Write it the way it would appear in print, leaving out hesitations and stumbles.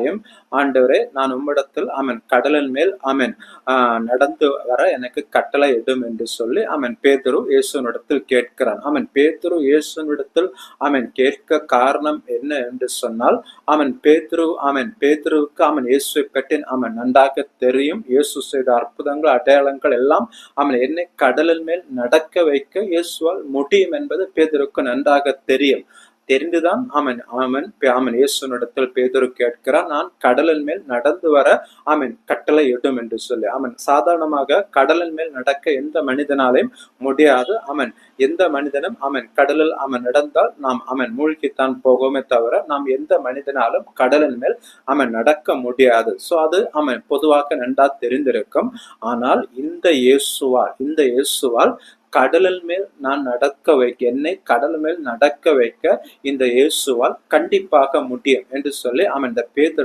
மனிதனாலையும் ஆண்டவரே நான் உம்மிடத்தில் கடலின் மேல் நடந்து வர எனக்கு கட்டளை இடும் என்று சொல்லி பேதுரு இயேசுவினிடத்தில் கேட்கிறான். பேதுரு இயேசுவினிடத்தில் கேட்க காரணம் என்ன என்று சொன்னால், பேதுருவுக்கு இயேசுவை பற்றி நன்றாக தெரியும். இயேசு செய்த அற்புதங்கள் அடையாளங்கள் எல்லாம் என்னை கடலின் மேல் நடக்க வைக்க இயேசுவால் முடியும் என்பது பேதுருக்கு நன்றாக தெரியும். தெரிந்துதான் இயேசுவினிடத்தில் பேதுரு கேட்கிறான், நான் கடலின் மேல் நடந்து வர கட்டளை இடும் என்று சொல்லி. சாதாரணமாக கடலின் மேல் நடக்க எந்த மனிதனாலையும் முடியாது. எந்த மனிதனும் கடலில் நடந்தால் நாம் மூழ்கித்தான் போகுமே தவிர நாம் எந்த மனிதனாலும் கடலின் மேல் நடக்க முடியாது. சோ அது பொதுவாக நன்றா தெரிந்திருக்கும். ஆனால் இந்த இயேசுவால் கடலின் மேல் நான் நடக்க வைக்க, என்னை கடல் மேல் நடக்க வைக்க இந்த இயேசுவால் கண்டிப்பாக முடியும் என்று சொல்லி இந்த பேதுரு